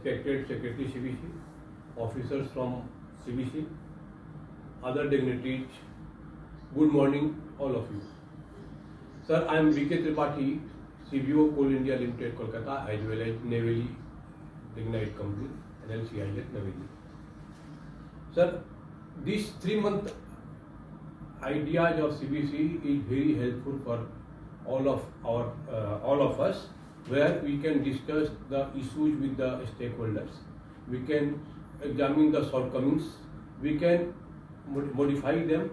respected Secretary CBC, officers from CBC, other dignitaries, good morning all of you. Sir, I am VK Tripathi, CBO Coal India Limited, Kolkata, as well as Navy Lignite Company, NLCIL, Navy. Sir, this 3-month ideas of CBC is very helpful for all of us, where we can discuss the issues with the stakeholders. We can examine the shortcomings, we can modify them,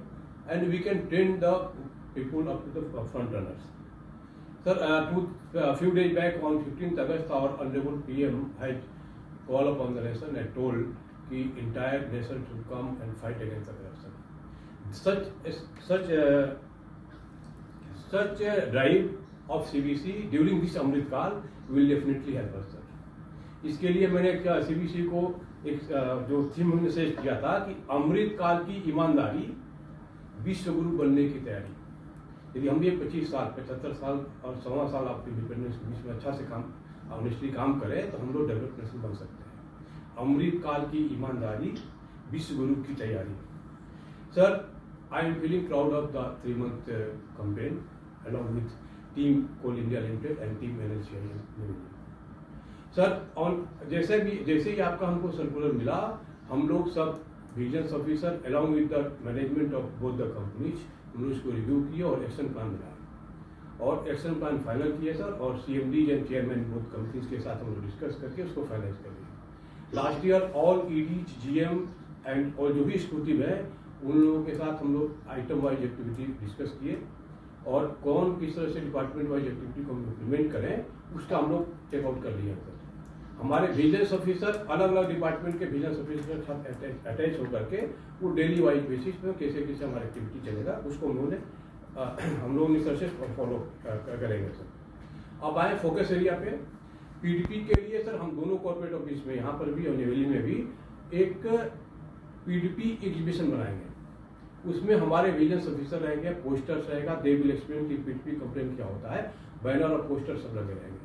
and we can train the people up to the front runners. Sir, a few days back on 15th August, our Honorable PM had called upon the nation and told the entire nation should come and fight against the corruption. Such a drive of CBC during this अमृत काल will definitely help us, sir. इसके लिए मैंने CBC को एक जो theme हमने set किया था कि अमृत काल की ईमानदारी, विश्व गुरु बनने की तैयारी. यदि हम भी 25 साल 75 साल और 16 साल आपके इंडिपेंडेंस के बीच में अच्छा से काम ऑनेस्टली काम करें तो हम लोग डेवलप नेशन बन सकते हैं. अमृत काल की ईमानदारी, विश्व गुरु की तैयारी. Sir, I am feeling proud of the 3-month campaign along with Team Coal India Limited and Team NLCIL. Sir, जैसे ही आपका हमको सर्कुलर मिला, हम लोग सब vigilance officer along with the management of both the companies हम लोग इसको रिव्यू किए और एक्शन प्लान बनाया और एक्शन प्लान फाइनल किए सर, और CMD and chairman both companies के साथ हम लोग डिस्कस करके उसको फाइनलाइज कर दिया. Last year all ED, GM and और जो भी एक्सिक्यूटिव है उन लोगों के साथ हम लोग आइटम वाइज एक्टिविटी डिस्कस किए और कौन किस तरह से डिपार्टमेंट वाइज एक्टिविटी को हम इम्प्लीमेंट करें उसका हम लोग टेकआउट कर लिया सर. हमारे विजिलेंस ऑफिसर अलग अलग डिपार्टमेंट के विजिलेंस ऑफिसर के साथ अटैच होकर के वो डेली वाइज बेसिस पर कैसे कैसे हमारा एक्टिविटी चलेगा उसको हम लोग इस तरह से फॉलो करेंगे सर. अब आए फोकस एरिया पे. PDP के लिए सर हम दोनों कॉर्पोरेट ऑफिस में यहाँ पर भी और नेवेली में भी एक PDP एग्जीबिशन बनाएंगे. उसमें हमारे विजिलेंस ऑफिसर रहेंगे, पोस्टर्स रहेगा, दे विल एक्सप्लेन कि PDP कंप्लेन क्या होता है, बैनर और पोस्टर सब लगे रहेंगे.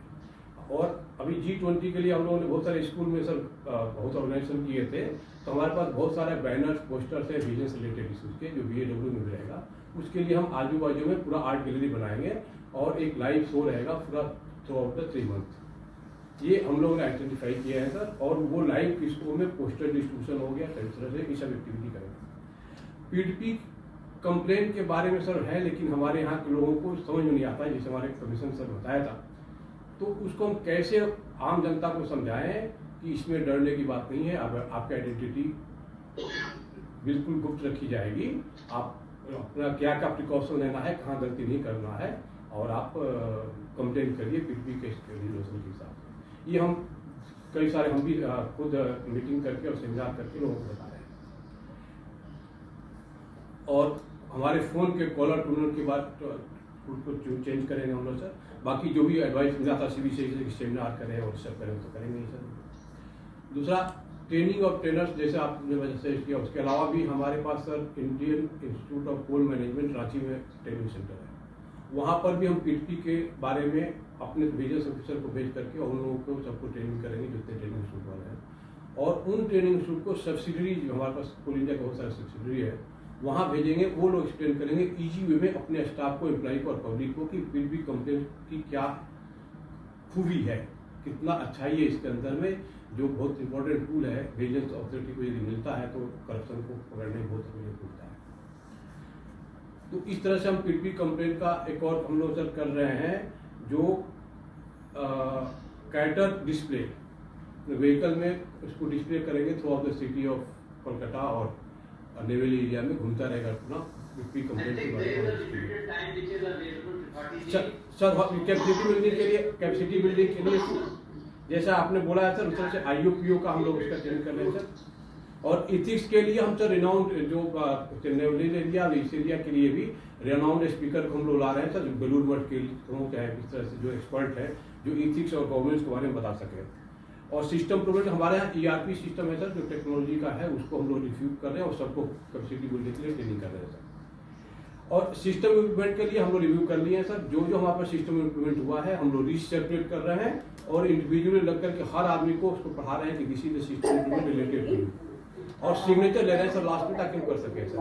और अभी G20 के लिए हम लोगों ने बहुत सारे स्कूल में सर बहुत ऑर्गेनाइजेशन किए थे, तो हमारे पास बहुत सारे बैनर्स पोस्टर्स है विजिलेंस रिलेटेड इशूज के जो BAW में भी रहेगा. उसके लिए हम आजू बाजू में पूरा आर्ट गैलरी बनाएंगे और एक लाइव शो रहेगा पूरा थ्रू आउट द 3 मंथ. ये हम लोगों ने आइडेंटिफाई किया है सर, और वो लाइव स्कूल में पोस्टर डिस्ट्रीब्यूशन हो गया, इस तरह से ये सब एक्टिविटी करेंगे. PDP कंप्लेन के बारे में सर है, लेकिन हमारे यहाँ के लोगों को समझ में नहीं आता है, जैसे हमारे कमीशन सर बताया था, तो उसको हम कैसे आम जनता को समझाएं कि इसमें डरने की बात नहीं है. अब आपकी आइडेंटिटी बिल्कुल गुप्त रखी जाएगी, आप अपना क्या क्या प्रिकॉशन लेना है, कहाँ गलती नहीं करना है, और आप कंप्लेन करिए PDP के रेजोल्यूशन के हिसाब से. ये हम कई सारे हम भी खुद मीटिंग करके और सेमिनार करके लोगों को बता रहे हैं. और हमारे फ़ोन के कॉलर टूनर के बाद उसको चेंज करेंगे हम लोग सर. बाकी जो भी एडवाइस मिला था CBC से सेमिनार करें और सब करें तो करेंगे ही सर. दूसरा, ट्रेनिंग ऑफ ट्रेनर्स जैसे आपने वजह से किया, उसके अलावा भी हमारे पास sir Indian institute of coal management Ranchi में ट्रेनिंग सेंटर है. वहाँ पर भी हम PDP के बारे में अपने विजिलेंस ऑफिसर को भेज करके और उन लोगों को सबको ट्रेनिंग करेंगे जितने ट्रेनिंग इंस्टीट्यूट वाले हैं. और उन ट्रेनिंग इंस्टीट्यूट को सब्सिडरी जो हमारे पास कोल इंडिया का बहुत सारा सब्सिडरी है वहाँ भेजेंगे. वो लोग एक्सप्लेन करेंगे ईजी वे में अपने स्टाफ को, एम्प्लॉय को और पब्लिक को कि PDP कंप्लेन की क्या खूबी है, कितना अच्छाई है इसके अंदर में, जो बहुत इंपॉर्टेंट टूल है विजिलेंस अथॉरिटी को यदि मिलता है तो करप्शन को पकड़ने में बहुत सहूलियत मिलता है. तो इस तरह से हम PDP कंप्लेन का एक और हम लोग सर कर रहे हैं, जो कैटर डिस्प्ले व्हीकल में उसको डिस्प्ले करेंगे through out the city of Kolkata और नेवेली एरिया में घूमता रहेगा अपना PDP कंप्लेन के बारे में. सर कैपेसिटी बिल्डिंग के लिए जैसा आपने बोला है सर उस तरह से IOPO का हम लोग उसका ट्रेनिंग कर रहे हैं सर. और इथिक्स के लिए हम सर रिनाउंड जो नेवेली एरिया और इस एरिया के लिए भी रिनाउंड स्पीकर को हम लोग ला रहे हैं सर, जो बेलूर मठ के क्या है इस तरह से जो एक्सपर्ट है जो इथिक्स और गवर्नेंस के बारे में बता सके. और सिस्टम प्रोग्रेस हमारे यहाँ ERP सिस्टम है सर जो टेक्नोलॉजी का है, उसको हम लोग रिव्यू कर रहे हैं और सबको कैपेसिटी बिल्डिंग के लिए ट्रेनिंग कर रहे हैं सर. और सिस्टम इम्प्लीमेंट के लिए हम लोग रिव्यू कर लिए हैं सर। जो जो हमारे पास सिस्टम इम्प्लीमेंट हुआ है हम लोग रिसर्कुलेट कर रहे हैं और इंडिविजुअली लग करके हर आदमी को उसको पढ़ा रहे हैं कि this is the system implement related to, और सिग्नेचर ले रहे हैं सर लास्ट में ताकि हम कर सके सर।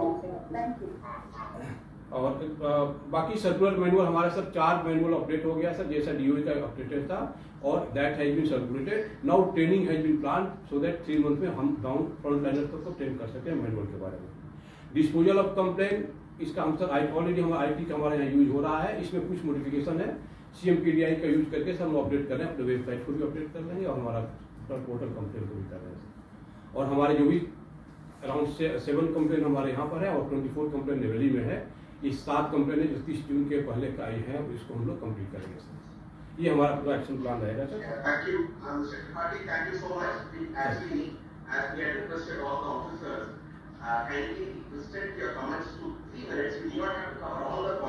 और बाकी सर्कुलर मैनुअल हमारा सर 4 मैनुअल अपडेट हो गया सर, जैसा डीओई का अपडेटेड था, और that has been circulated. Now training has been plan so that 3 month में हम डाउन फ्रंट लाइनर तक को ट्रेन कर सकें मैनुअल के बारे में। डिस्पोजल ऑफ कंप्लेन, इसका हम सर ऑलरेडी हमारा IT का हमारे यहाँ यूज हो रहा है, इसमें कुछ मॉडिफिकेशन है। CMPDI का यूज करके सर हम अपडेट कर रहे हैं, अपने वेबसाइट को भी अपडेट कर रहे हैं और हमारा पोर्टल कंप्लेन को भी कर रहे हैं। और हमारे जो भी अराउंड 7 कंप्लेन हमारे यहाँ पर है और 24 कंप्लेन दिल्ली में है। ये 7 कंप्लेन है जो 30 जून के पहले का आई है, इसको हम लोग कंप्लीट करेंगे सर। ये हमारा पूरा एक्शन प्लान रहेगा sir. Thank you, Mr. Tripathi. Thank you so much. As we had requested all the officers, kindly restrict your comments to 3 minutes. We do not have to cover all the points.